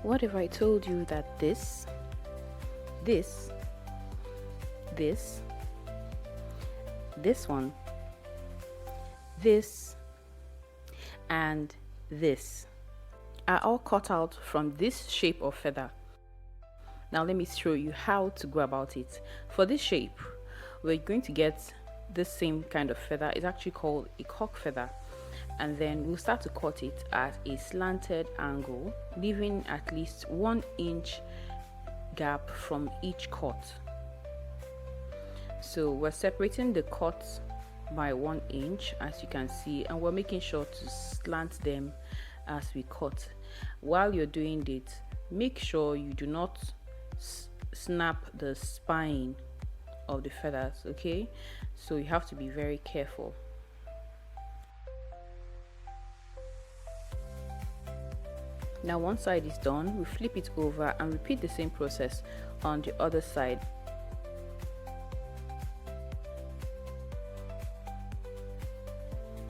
What if I told you that this, this, this one, this, and this are all cut out from this shape of feather? Now let me show you how to go about it. For this shape, we're going to get this same kind of feather. It's actually called a cock feather, and then we'll start to cut it at a slanted angle, leaving at least 1 inch gap from each cut. So we're separating the cuts by 1 inch, as you can see, and we're making sure to slant them as we cut. While you're doing it, make sure you do not snap the spine of the feathers, okay? So you have to be very careful. Now one side is done, we flip it over and repeat the same process on the other side.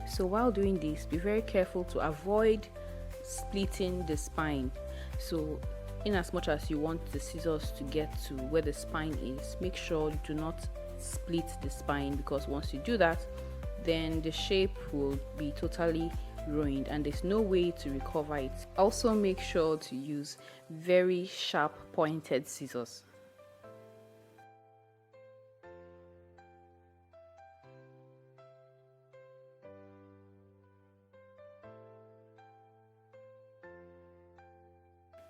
So while doing this, be very careful to avoid splitting the spine. So in as much as you want the scissors to get to where the spine is, make sure you do not split the spine, because once you do that, then the shape will be totally ruined and there's no way to recover it. Also make sure to use very sharp pointed scissors.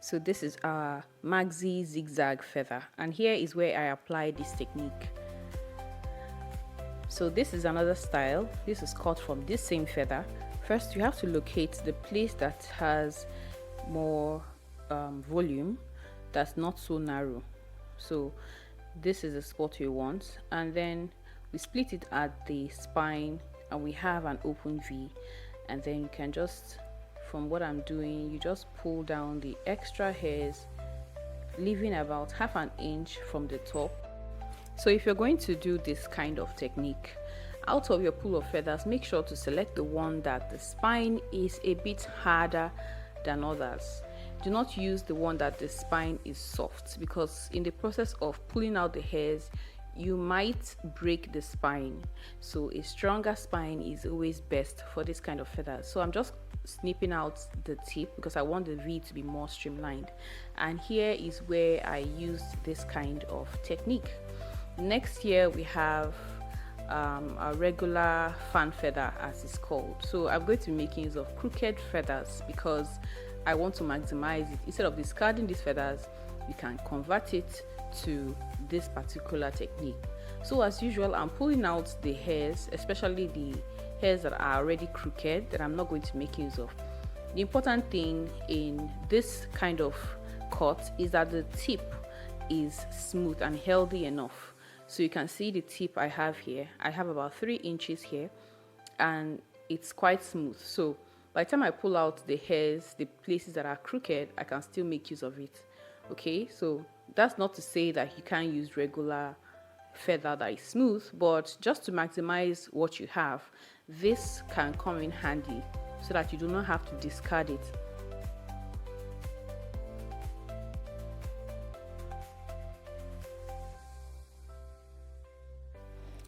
So this is our maxi zigzag feather, and here is where I apply this technique. So this is another style. This is cut from this same feather. First, you have to locate the place that has more volume, that's not so narrow. So this is the spot we want, and then we split it at the spine and we have an open V, and then you can just, from what I'm doing, you just pull down the extra hairs, leaving about ½ an inch from the top. So if you're going to do this kind of technique, out of your pool of feathers, make sure to select the one that the spine is a bit harder than others. Do not use the one that the spine is soft, because in the process of pulling out the hairs, you might break the spine. So a stronger spine is always best for this kind of feathers. So I'm just snipping out the tip because I want the V to be more streamlined, and here is where I used this kind of technique. Next here we have a regular fan feather, as it's called. So I'm going to be making use of crooked feathers because I want to maximize it. Instead of discarding these feathers, you can convert it to this particular technique. So as usual, I'm pulling out the hairs, especially the hairs that are already crooked, that I'm not going to make use of. The important thing in this kind of cut is that the tip is smooth and healthy enough. So you can see the tip I have here. I have about 3 inches here, and it's quite smooth. So by the time I pull out the hairs, the places that are crooked, I can still make use of it. Okay, so that's not to say that you can't use regular feather that is smooth, but just to maximize what you have, this can come in handy so that you do not have to discard it.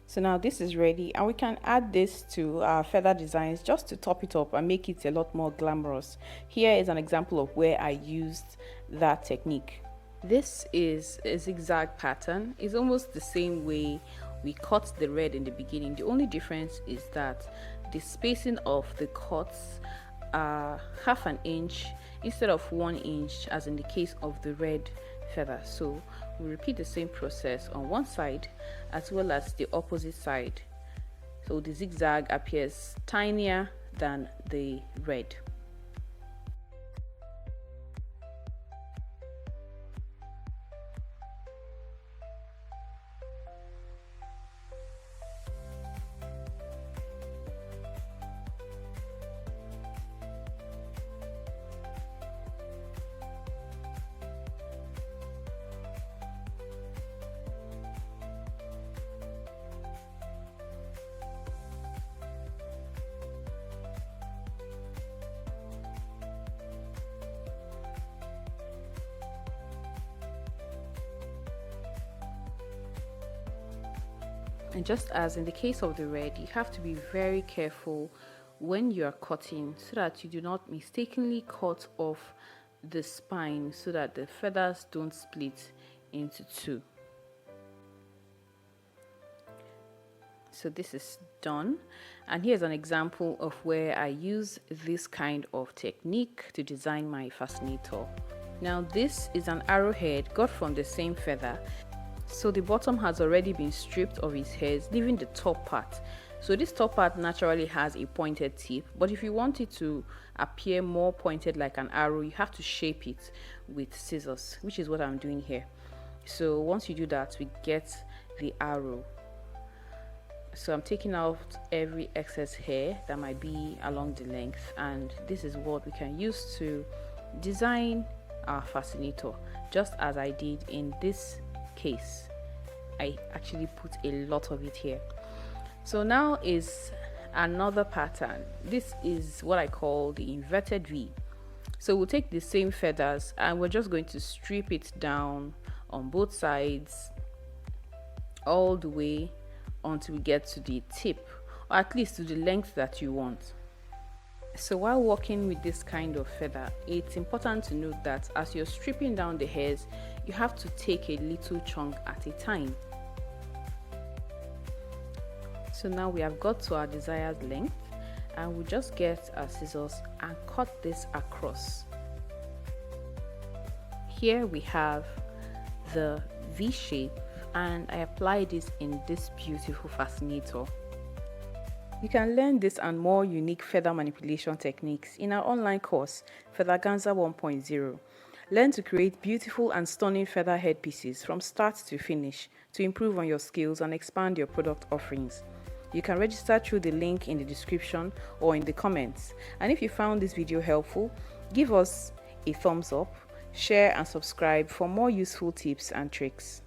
So now this is ready, and we can add this to our feather designs just to top it up and make it a lot more glamorous. Here is an example of where I used that technique. This is a zigzag pattern. It's almost the same way we cut the red in the beginning. The only difference is that the spacing of the cuts are ½ an inch instead of 1 inch, as in the case of the red feather. So we repeat the same process on one side as well as the opposite side. So the zigzag appears tinier than the red. And just as in the case of the red, you have to be very careful when you are cutting so that you do not mistakenly cut off the spine so that the feathers don't split into two. So this is done, and here's an example of where I use this kind of technique to design my fascinator. Now this is an arrowhead got from the same feather, so the bottom has already been stripped of its hairs, leaving the top part. So this top part naturally has a pointed tip, but if you want it to appear more pointed like an arrow, you have to shape it with scissors, which is what I'm doing here. So once you do that, we get the arrow. So I'm taking out every excess hair that might be along the length, and this is what we can use to design our fascinator, just as I did in this case. I actually put a lot of it here. So now is another pattern. This is what I call the inverted V. So we'll take the same feathers and we're just going to strip it down on both sides all the way until we get to the tip, or at least to the length that you want. So while working with this kind of feather, it's important to note that as you're stripping down the hairs, you have to take a little chunk at a time. So now we have got to our desired length, and we'll just get our scissors and cut this across. Here we have the V shape, and I apply this in this beautiful fascinator. You can learn this and more unique feather manipulation techniques in our online course, Featherganza 1.0. Learn to create beautiful and stunning feather headpieces from start to finish to improve on your skills and expand your product offerings. You can register through the link in the description or in the comments. And if you found this video helpful, give us a thumbs up, share and subscribe for more useful tips and tricks.